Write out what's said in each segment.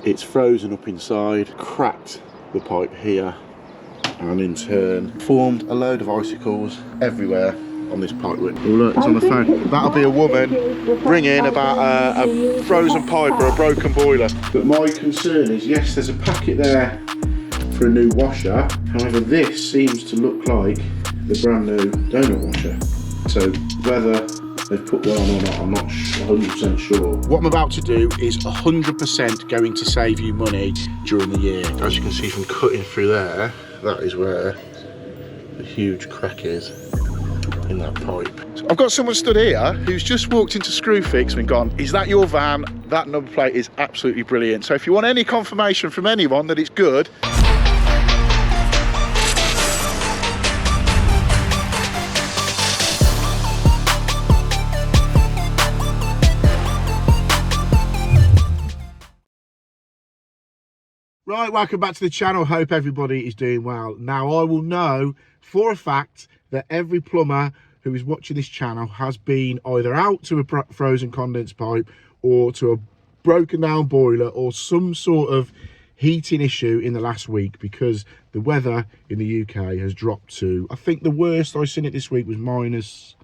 it's frozen up inside, cracked the pipe here, and in turn formed a load of icicles everywhere on this pipe. Oh look, it's on the phone. That'll be a woman bringing about a frozen pipe or a broken boiler. But my concern is, yes, there's a packet there for a new washer. However, this seems to look like the brand new donut washer. So whether they've put one on or not, I'm not 100% sure. What I'm about to do is 100% going to save you money during the year. As you can see from cutting through there, that is where the huge crack is in that pipe. So I've got someone stood here who's just walked into Screwfix and gone, is that your van? That number plate is absolutely brilliant. So if you want any confirmation from anyone that it's good, right, welcome back to the channel. Hope everybody is doing well. Now, I will know for a fact that every plumber who is watching this channel has been either out to a frozen condense pipe or to a broken down boiler or some sort of heating issue in the last week, because the weather in the UK has dropped to, I think the worst I've seen it this week was minus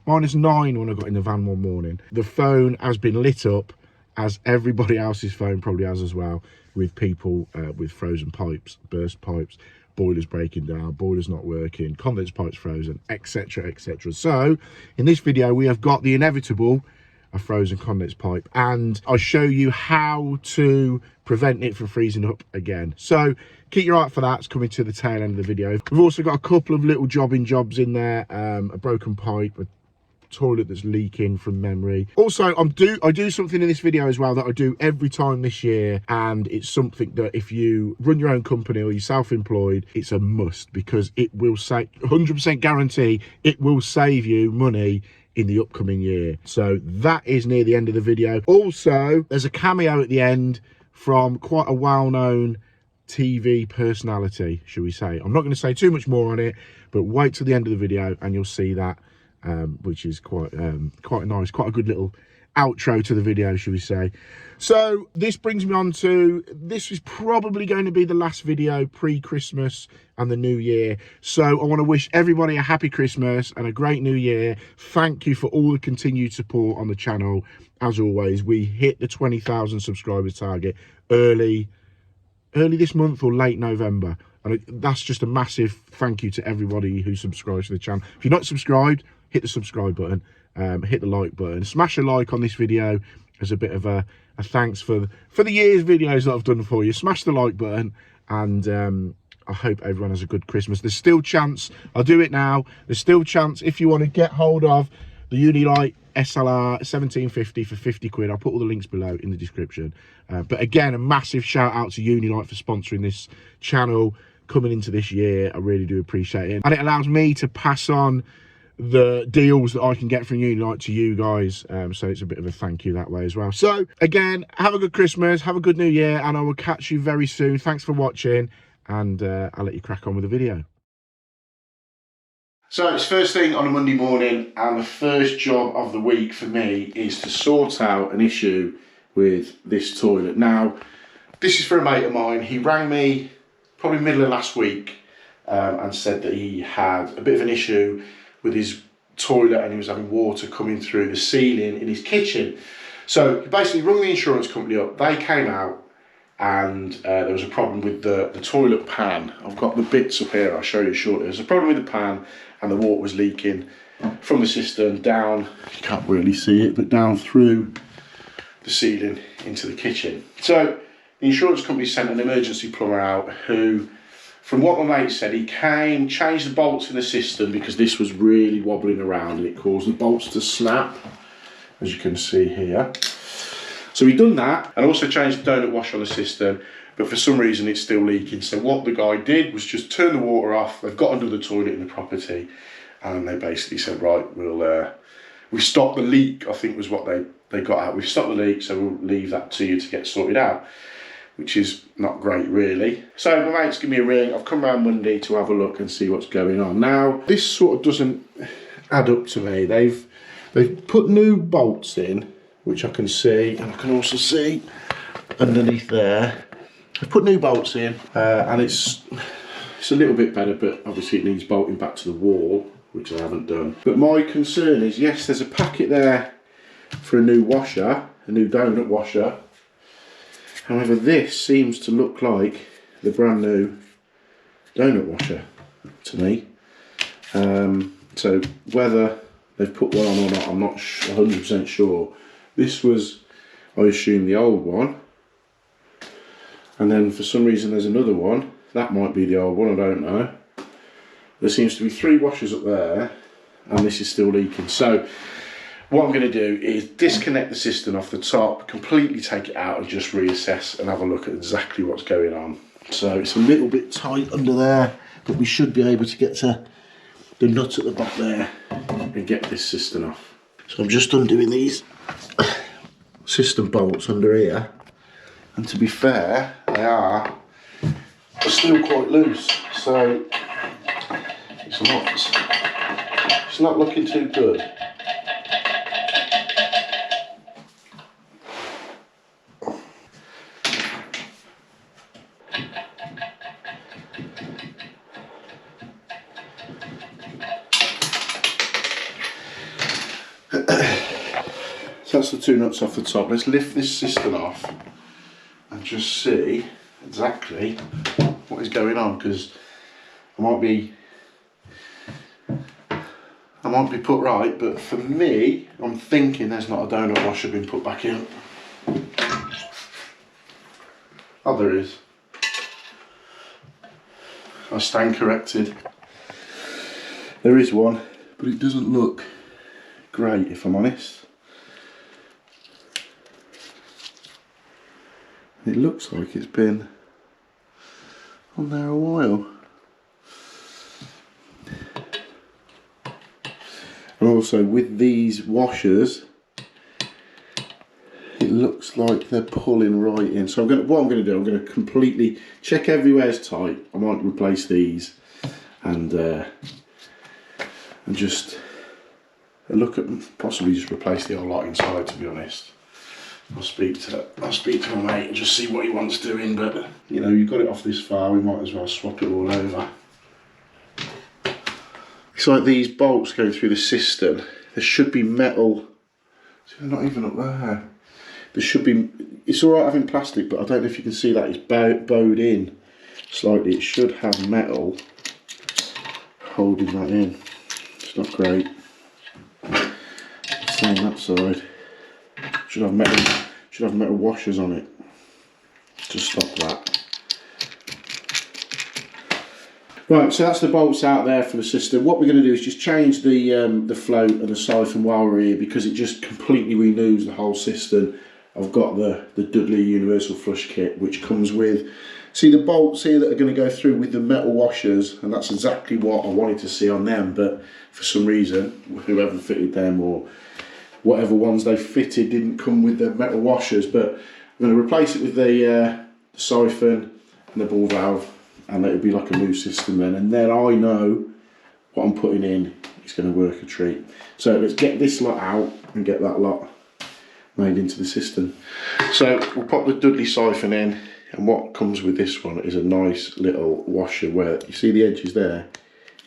9 when I got in the van one morning. The phone has been lit up, as everybody else's phone probably has as well, with people with frozen pipes, burst pipes, boilers breaking down, boilers not working, condense pipes frozen, etc, etc. So in this video we have got the inevitable, a frozen condense pipe, and I'll show you how to prevent it from freezing up again. So keep your eye out for that. It's coming to the tail end of the video. We've also got a couple of little jobs in there, a broken pipe, a toilet that's leaking from memory. Also, I do something in this video as well that I do every time this year, and it's something that if you run your own company or you're self-employed, it's a must, because it will save, 100% guarantee it will save you money in the upcoming year. So that is near the end of the video. Also, there's a cameo at the end from quite a well-known TV personality, shall we say. I'm not going to say too much more on it, but wait till the end of the video and you'll see that. Which is quite nice, quite a good little outro to the video, should we say. So this brings me on to, this is probably going to be the last video pre-Christmas and the new year. So I want to wish everybody a happy Christmas and a great new year. Thank you for all the continued support on the channel. As always, we hit the 20,000 subscribers target early this month or late November. And that's just a massive thank you to everybody who subscribes to the channel. If you're not subscribed, hit the subscribe button, hit the like button, smash a like on this video as a bit of a thanks for the year's videos that I've done for you. Smash the like button, and I hope everyone has a good Christmas. There's still chance, I'll do it now, there's still chance if you want to get hold of the Unilite SLR 1750 for 50 quid. I'll put all the links below in the description. But again, a massive shout out to Unilite for sponsoring this channel coming into this year. I really do appreciate it, and it allows me to pass on the deals that I can get from Unilite to you guys, so it's a bit of a thank you that way as well. So again, have a good Christmas, have a good new year, and I will catch you very soon. Thanks for watching, and I'll let you crack on with the video. So it's first thing on a Monday morning, and the first job of the week for me is to sort out an issue with this toilet. Now, this is for a mate of mine. He rang me probably middle of last week and said that he had a bit of an issue with his toilet, and he was having water coming through the ceiling in his kitchen. So he basically rung the insurance company up. They came out, and there was a problem with the toilet pan. I've got the bits up here, I'll show you shortly. There's a problem with the pan, and the water was leaking from the cistern down, you can't really see it, but down through the ceiling into the kitchen. So the insurance company sent an emergency plumber out who, from what my mate said, he came, changed the bolts in the cistern because this was really wobbling around and it caused the bolts to snap, as you can see here. So he'd done that, and also changed the donut wash on the cistern, but for some reason it's still leaking. So what the guy did was just turn the water off. They've got under the toilet in the property, and they basically said, right, we've stopped the leak, I think was what they got out. We've stopped the leak, so we'll leave that to you to get sorted out, which is not great really. So my mate's given me a ring. I've come round Monday to have a look and see what's going on. Now, this sort of doesn't add up to me. They've put new bolts in, which I can see, and I can also see underneath there. I've put new bolts in, and it's a little bit better, but obviously it needs bolting back to the wall, which I haven't done. But my concern is, yes, there's a packet there for a new washer, a new donut washer. However, this seems to look like the brand new donut washer to me. So whether they've put one on or not, I'm not 100% sure. This was, I assume, the old one. And then for some reason there's another one. That might be the old one, I don't know. There seems to be 3 washers up there, and this is still leaking. So what I'm going to do is disconnect the cistern off the top, completely take it out and just reassess and have a look at exactly what's going on. So it's a little bit tight under there, but we should be able to get to the nut at the back there and get this cistern off. So I'm just undoing these cistern bolts under here, and to be fair, they're still quite loose, so it's not looking too good. So that's the 2 nuts off the top. Let's lift this cistern off and just see exactly what is going on, because I might be put right, but for me, I'm thinking there's not a donut washer been put back in. Oh, there is. I stand corrected. There is one, but it doesn't look great, if I'm honest. It looks like it's been on there a while. And also with these washers, it looks like they're pulling right in. So what I'm going to do, I'm going to completely check everywhere's tight. I might replace these and just look at possibly just replace the whole lot inside, to be honest. I'll speak to my mate and just see what he wants doing, but you know, you've got it off this far, we might as well swap it all over. It's like these bolts going through the cistern. There should be metal. See, they're not even up there. There should be. It's all right having plastic, but I don't know if you can see that it's bowed in slightly. It should have metal holding that in. It's not great. Same that side. Should have metal washers on it to stop that. Right, so that's the bolts out there for the system. What we're going to do is just change the float and the siphon while we're here, because it just completely renews the whole system. I've got the Dudley Universal Flush Kit, which comes with, see the bolts here that are going to go through with the metal washers, and that's exactly what I wanted to see on them, but for some reason, whoever fitted them or whatever ones they fitted didn't come with the metal washers. But I'm going to replace it with the siphon and the ball valve, and it'll be like a new system then, and then I know what I'm putting in is going to work a treat. So let's get this lot out and get that lot made into the system. So we'll pop the Dudley siphon in, and what comes with this one is a nice little washer where you see the edges there,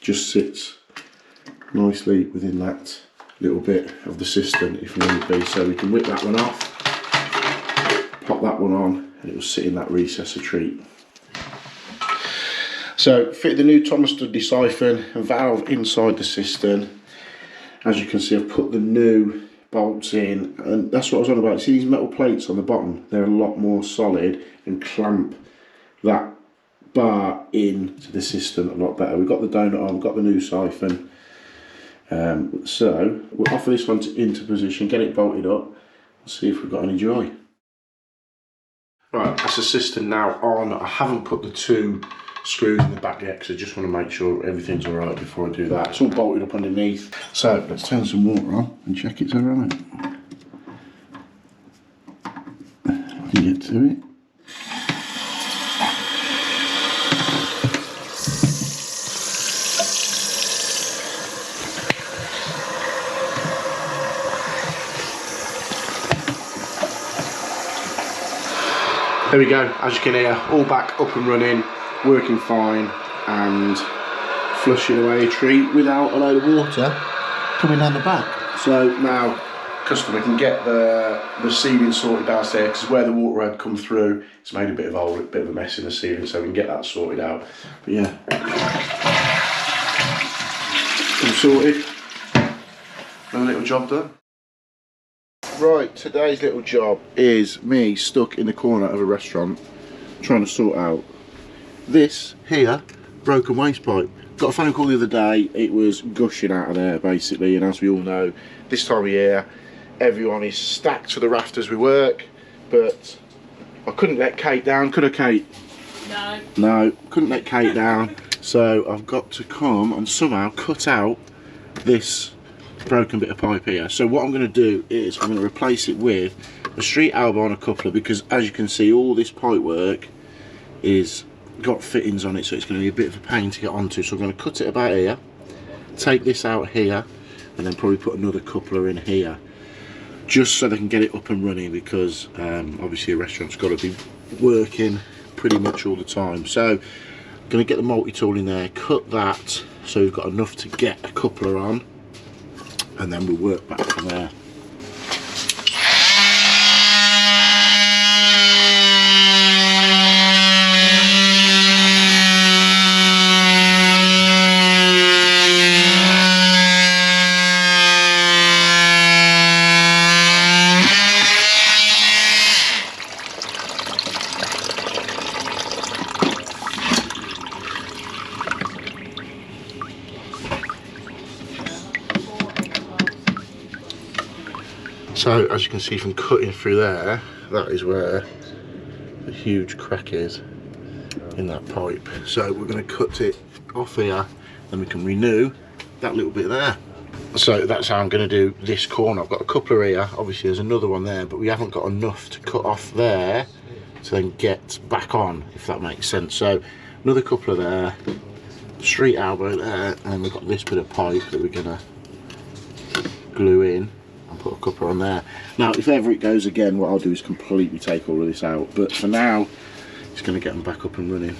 just sits nicely within that little bit of the cistern if need be. So we can whip that one off, pop that one on, and it will sit in that recess a treat. So fit the new Thomas Dudley siphon and valve inside the cistern. As you can see, I've put the new bolts in, and that's what I was on about. See these metal plates on the bottom? They're a lot more solid and clamp that bar into the cistern a lot better. We've got the donut on, we've got the new siphon. So we'll offer this one into position, get it bolted up, and see if we've got any joy. Right, that's the cistern now on. I haven't put the 2 screws in the back yet because I just want to make sure everything's alright before I do that. It's all bolted up underneath. So let's turn some water on and check it's alright. I can get to it. There we go, as you can hear, all back up and running, working fine, and flushing away a treat without a load of water coming down the back. So now customer can get the ceiling sorted downstairs, because where the water had come through, it's made a bit of a mess in the ceiling, so we can get that sorted out. But yeah, all sorted. Another little job done. Right, today's little job is me stuck in the corner of a restaurant trying to sort out this here broken waste pipe. Got a phone call the other day, it was gushing out of there basically, and as we all know, this time of year everyone is stacked to the rafters with work, but I couldn't let Kate down, could I, Kate? No. No, couldn't let Kate down, so I've got to come and somehow cut out this broken bit of pipe here. So what I'm going to do is I'm going to replace it with a street elbow on a coupler, because as you can see all this pipe work is got fittings on it, so it's going to be a bit of a pain to get onto. So I'm going to cut it about here, take this out here, and then probably put another coupler in here, just so they can get it up and running, because obviously a restaurant's got to be working pretty much all the time. So I'm going to get the multi-tool in there, cut that so we've got enough to get a coupler on, and then we'll work back from there. So as you can see from cutting through there, that is where the huge crack is in that pipe. So we're going to cut it off here, then we can renew that little bit there. So that's how I'm going to do this corner. I've got a coupler here, obviously there's another one there, but we haven't got enough to cut off there to then get back on, if that makes sense. So another coupler there, street elbow there, and we've got this bit of pipe that we're going to glue in and put a coupler on there. Now if ever it goes again, what I'll do is completely take all of this out, but for now it's going to get them back up and running.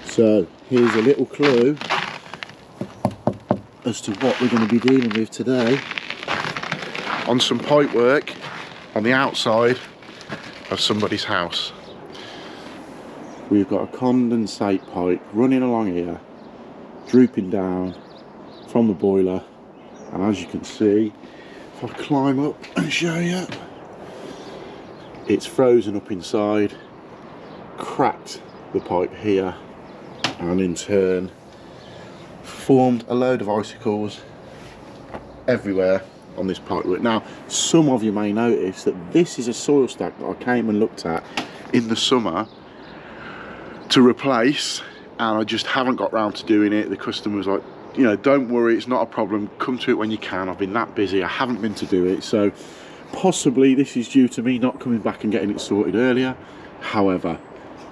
So here's a little clue as to what we're going to be dealing with today on some pipe work on the outside of somebody's house. We've got a condensate pipe running along here, drooping down from the boiler, and as you can see, if I climb up and show you, it's frozen up inside, cracked the pipe here, and in turn formed a load of icicles everywhere on this pipework. Now some of you may notice that this is a soil stack that I came and looked at in the summer to replace, and I just haven't got round to doing it. The customer was like, you know, don't worry, it's not a problem, come to it when you can. I've been that busy, I haven't been to do it, so possibly this is due to me not coming back and getting it sorted earlier. However,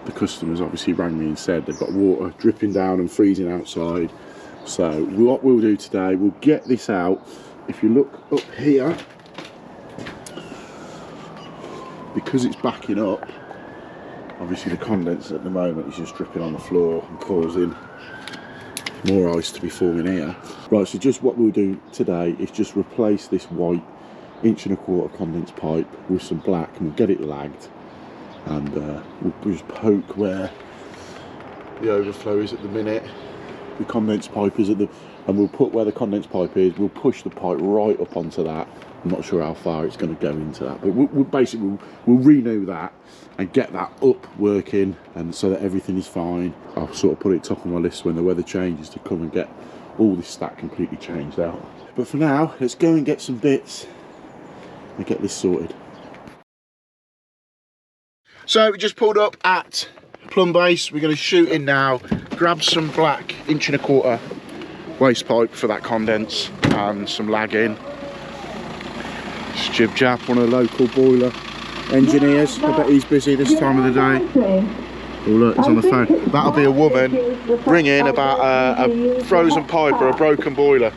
the customers obviously rang me and said they've got water dripping down and freezing outside. So what we'll do today, we'll get this out. If you look up here, because it's backing up, obviously the condense at the moment is just dripping on the floor and causing more ice to be forming here. Right, so just what we'll do today is just replace this white 1.25" condense pipe with some black, and we'll get it lagged, and we'll just poke where the overflow is at the minute, the condense pipe is at the, and we'll put where the condense pipe is, we'll push the pipe right up onto that. I'm not sure how far it's going to go into that, but we'll renew that and get that up working, and so that everything is fine. I'll sort of put it top of my list when the weather changes to come and get all this stack completely changed out. But for now, let's go and get some bits and get this sorted. So we just pulled up at Plumb Base. We're going to shoot in now, grab some black 1.25" waste pipe for that condense and some lag in. Jib Jab, one of the local boiler engineers. I bet he's busy this time of the day. Oh look, he's on the phone. That'll be a woman bringing about a frozen pipe or a broken boiler.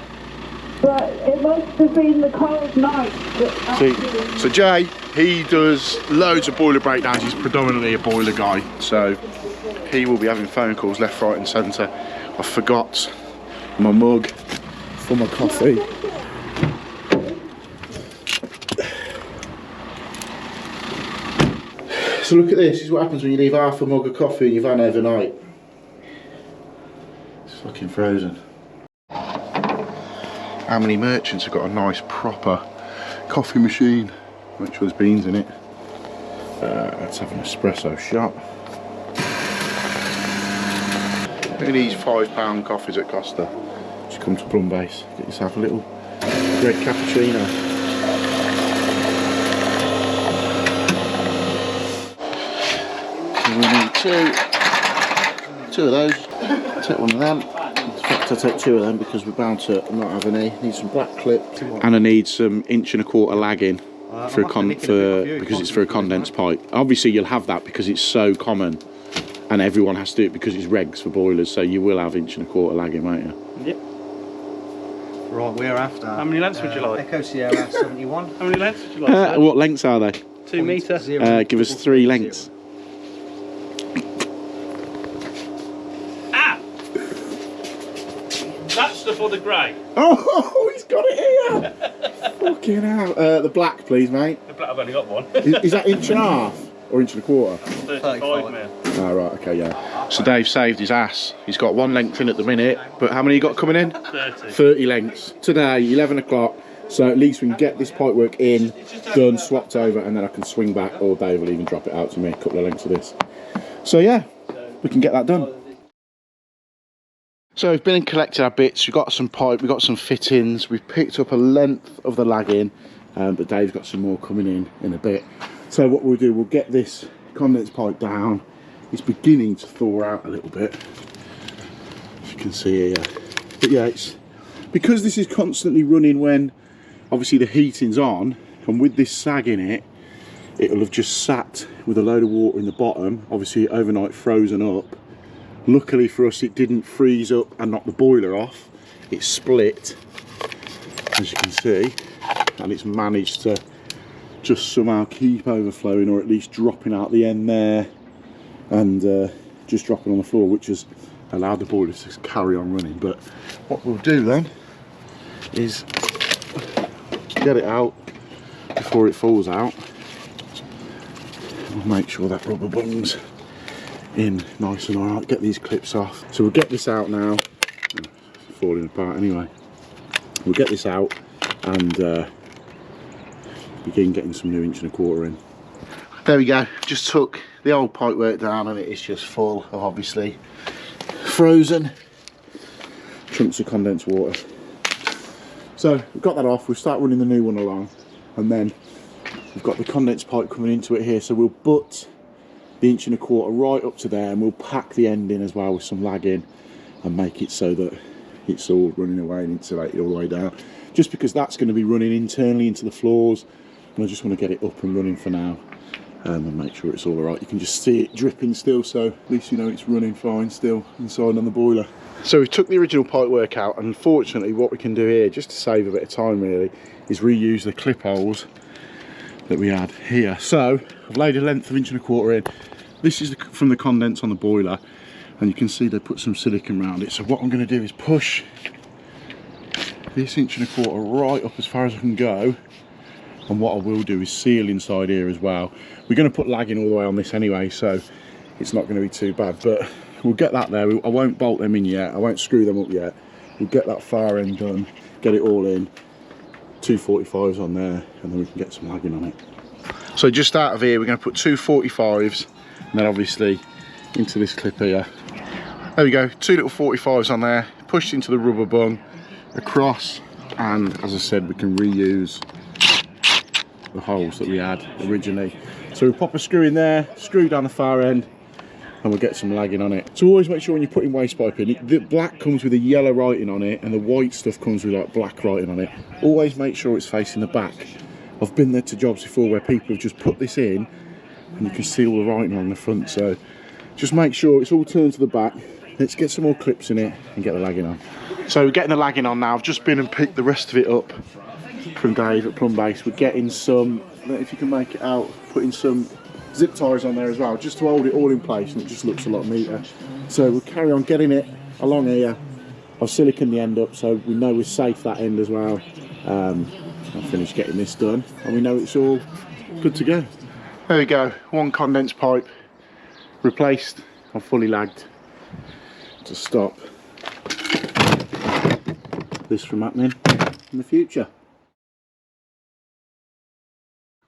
But it must have been the cold night. So Jay, he does loads of boiler breakdowns. He's predominantly a boiler guy, so he will be having phone calls left, right and centre. I forgot my mug for my coffee. So look at this. This is what happens when you leave half a mug of coffee in your van overnight. It's fucking frozen. How many merchants have got a nice proper coffee machine? Make sure there's beans in it. Let's have an espresso shot. Who needs £5 coffees at Costa? Just come to Plumb Base, get yourself a little red cappuccino. So we need two of those. Take one of them. In fact, I'll take 2 of them because we're bound to not have any. Need some black clip, and I need some 1.25" lag in for because it's for a condense pipe. Obviously, you'll have that because it's so common, and everyone has to do it because it's regs for boilers. So you will have 1.25" lag in, won't you? Yep. Right, we're after. How many lengths would you like? Echo Sierra 71. How many lengths would you like? What lengths are they? 2 metre. Give us 3 lengths. Ah! That's the for the grey. Oh, he's got it here! Fucking hell. The black, please, mate. The black, I've only got one. Is that 1.5" or 1.25"? 35 man. Oh, right, okay, yeah. So Dave saved his ass. He's got 1 length in at the minute, but how many you got coming in? 30. 30 lengths. Today, 11 o'clock, so at least we can get this pipe work in, done, swapped over, and then I can swing back, or Dave will even drop it out to me, a couple of lengths of this. So yeah, we can get that done. So we've been and collected our bits, we've got some pipe, we've got some fittings, we've picked up a length of the lag in, but Dave's got some more coming in a bit. So what we'll do, we'll get this condense pipe down. It's beginning to thaw out a little bit, as you can see here. But yeah, it's because this is constantly running when obviously the heating's on, and with this sag in it, it'll have just sat with a load of water in the bottom, obviously overnight frozen up. Luckily for us, it didn't freeze up and knock the boiler off. It split, as you can see, and it's managed to just somehow keep overflowing, or at least dropping out the end there, and just dropping on the floor, which has allowed the boiler to carry on running. But what we'll do then is get it out before it falls out. We'll make sure that rubber bung's in nice and alright. Get these clips off. So we'll get this out now. It's falling apart anyway. We'll get this out and begin getting some new 1.25" in. There we go. Just took the old pipe work down, and it is just full of obviously frozen chunks of condensed water. So we've got that off. We'll start running the new one along, and then we've got the condensed pipe coming into it here. So we'll butt the 1.25" right up to there, and we'll pack the end in as well with some lag in, and make it so that it's all running away and insulated all the way down, just because that's going to be running internally into the floors, and I just want to get it up and running for now, and make sure it's all right. You can just see it dripping still, so at least you know it's running fine still inside on the boiler. So we took the original pipe work out, and unfortunately what we can do here, just to save a bit of time really, is reuse the clip holes that we had here. So I've laid a length of 1.25" in. This is from the condense on the boiler, and you can see they put some silicone around it. So what I'm going to do is push this 1.25" right up as far as I can go, and what I will do is seal inside here as well. We're going to put lag in all the way on this anyway, so it's not going to be too bad, but we'll get that there. I won't bolt them in yet, I won't screw them up yet. We'll get that far end done, get it all in, 245s on there, and then we can get some lagging on it. So just out of here, we're going to put 245s, and then obviously into this clip here. There we go, 2 little 45s on there, pushed into the rubber bung, across, and as I said, we can reuse the holes that we had originally. So we pop a screw in there, screw down the far end, and we'll get some lagging on it. So always make sure when you're putting waste pipe in, the black comes with a yellow writing on it, and the white stuff comes with like black writing on it. Always make sure it's facing the back. I've been there to jobs before where people have just put this in, and you can see all the writing on the front. So just make sure it's all turned to the back. Let's get some more clips in it and get the lagging on. So we're getting the lagging on now. I've just been and picked the rest of it up from Dave at Plumbase. We're getting some, if you can make it out, putting some zip ties on there as well, just to hold it all in place, and it just looks a lot neater. So we'll carry on getting it along here. I've siliconed the end up so we know we're safe that end as well. I'll finish getting this done and we know it's all good to go. There we go, one condense pipe replaced. I'm fully lagged to stop this from happening in the future.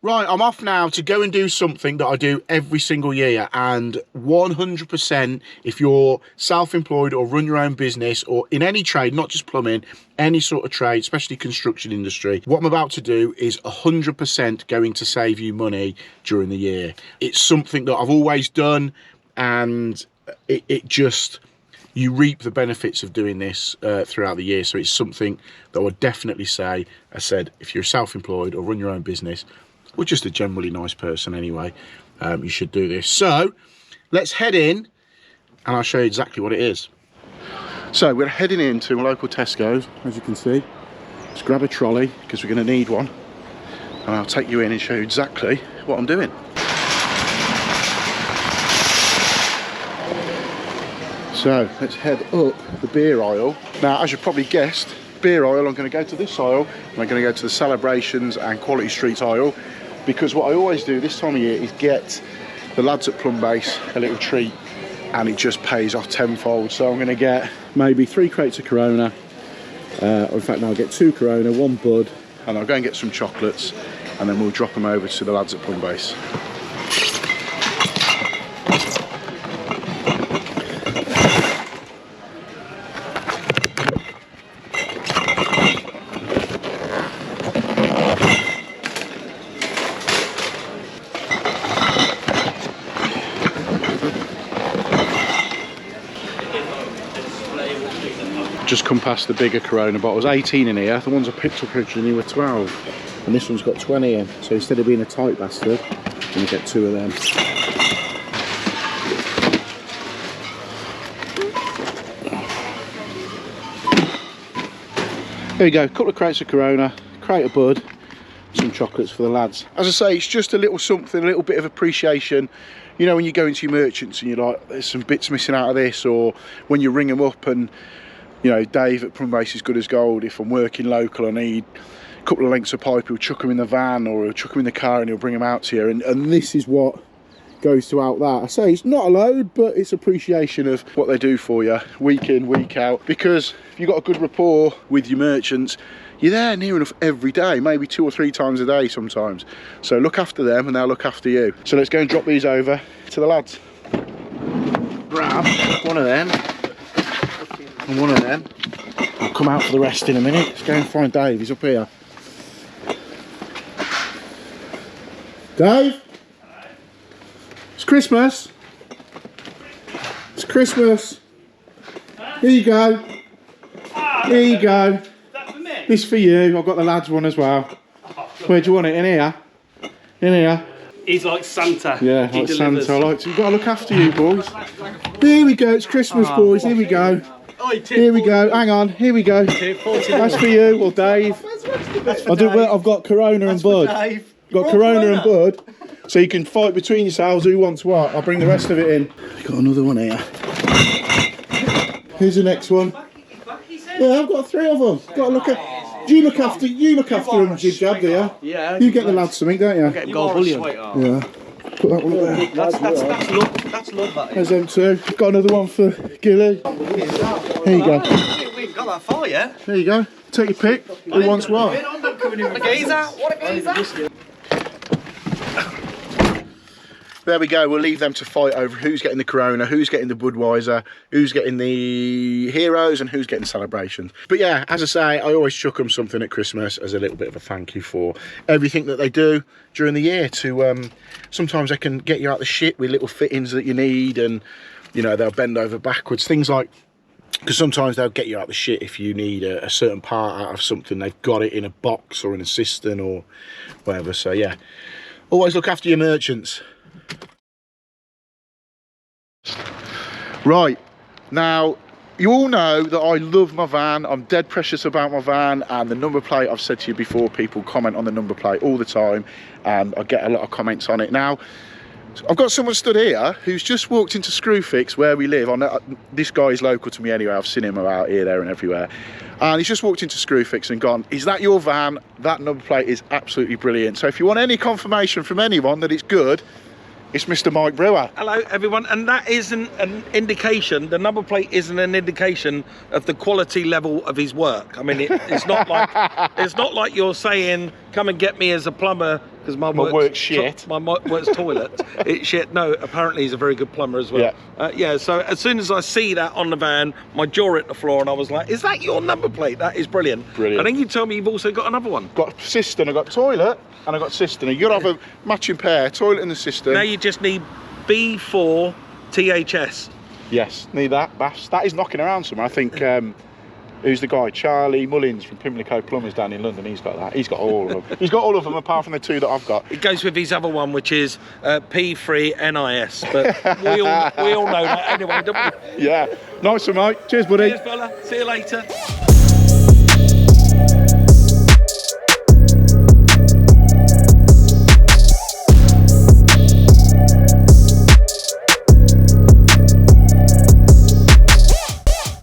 Right, I'm off now to go and do something that I do every single year, and 100% if you're self-employed or run your own business or in any trade, not just plumbing, any sort of trade, especially construction industry, what I'm about to do is 100% going to save you money during the year. It's something that I've always done, and it just, you reap the benefits of doing this throughout the year. So it's something that I would definitely say, I said, if you're self-employed or run your own business, or just a generally nice person anyway, you should do this. So let's head in and I'll show you exactly what it is. So we're heading into a local Tesco's, as you can see. Let's grab a trolley because we're going to need one, and I'll take you in and show you exactly what I'm doing. So let's head up the beer aisle. Now, as you probably guessed, beer aisle, I'm going to go to this aisle, and I'm going to go to the celebrations and quality streets aisle, because what I always do this time of year is get the lads at Plumbase a little treat, and it just pays off tenfold. So I'm going to get maybe 3 crates of Corona, or in fact no, I'll get 2 Corona, 1 Bud, and I'll go and get some chocolates, and then we'll drop them over to the lads at Plumbase. Just come past the bigger Corona bottles, 18 in here. The ones I picked up originally were 12, and this one's got 20 in. So instead of being a tight bastard, I'm going to get 2 of them. There we go, a couple of crates of Corona, crate of Bud, some chocolates for the lads. As I say, it's just a little something, a little bit of appreciation. You know, when you go into your merchants and you're like, there's some bits missing out of this, or when you ring them up and, you know, Dave at Plumbase is good as gold. If I'm working local, I need a couple of lengths of pipe, he'll chuck them in the van, or he'll chuck them in the car and he'll bring them out to you. And this is what goes throughout that. I say it's not a load, but it's appreciation of what they do for you week in, week out. Because if you've got a good rapport with your merchants, you're there near enough every day, maybe 2 or 3 times a day sometimes. So look after them and they'll look after you. So let's go and drop these over to the lads. Grab one of them and one of them. I'll come out for the rest in a minute. Let's go and find Dave, he's up here. Dave? It's Christmas. It's Christmas. Here you go. Here you go. This for you. I've got the lads one as well. Where do you want it? In here? In here? He's like Santa. Yeah, like Santa. I like to. You've got to look after you, boys. Here we go. It's Christmas, boys. Here we go. Here we go. Hang on. Here we go. That's for you, or Dave. I've got Corona and Bud. Got Corona and Bud. So you can fight between yourselves who wants what. I'll bring the rest of it in. Got another one here. Who's the next one? Yeah, I've got 3 of them. Got to look at. You look after them, Jib Jab, do you? Yeah. You get the lads something, don't you? Get gold bullion. Yeah. Put that one up there. That's love, that is. There's them two. Got another one for Gilly. Here you go. We ain't got that far yet. There you go. Take your pick. Who wants what? What a geezer! What a geezer! There we go. We'll leave them to fight over who's getting the Corona, who's getting the Budweiser, who's getting the Heroes, and who's getting the Celebrations. But yeah, as I say, I always chuck them something at Christmas as a little bit of a thank you for everything that they do during the year. To sometimes they can get you out the shit with little fittings that you need, and you know, they'll bend over backwards. Things like, because sometimes they'll get you out the shit if you need a certain part out of something. They've got it in a box or in a cistern or whatever. So yeah, always look after your merchants. Right, now you all know that I love my van. I'm dead precious about my van, and the number plate, I've said to you before, people comment on the number plate all the time and I get a lot of comments on it. Now I've got someone stood here who's just walked into Screwfix where we live. This guy is local to me anyway. I've seen him about here, there and everywhere, and he's just walked into Screwfix and gone, is that your van? That number plate is absolutely brilliant. So if you want any confirmation from anyone that it's good, it's Mr. Mike Brewer. Hello everyone, and that isn't an indication, the number plate isn't an indication of the quality level of his work. I mean, it's not like you're saying, come and get me as a plumber, because my work's shit. My work's toilet. It's shit. No, apparently he's a very good plumber as well. Yeah. Yeah, so as soon as I see that on the van, my jaw hit the floor and I was like, is that your number plate? That is brilliant. Brilliant. And then you tell me you've also got another one. Got cistern, I've got toilet and I've got cistern. You've got to have a matching pair, toilet and the cistern. Now you just need B4 THS. Yes, need that. That is knocking around somewhere. I think, who's the guy? Charlie Mullins from Pimlico Plumbers down in London. He's got that. He's got all of them. He's got all of them apart from the two that I've got. It goes with his other one, which is P3 NIS. But we all know that anyway, don't we? Yeah. Nice one, mate. Cheers, buddy. Cheers, fella. See you later.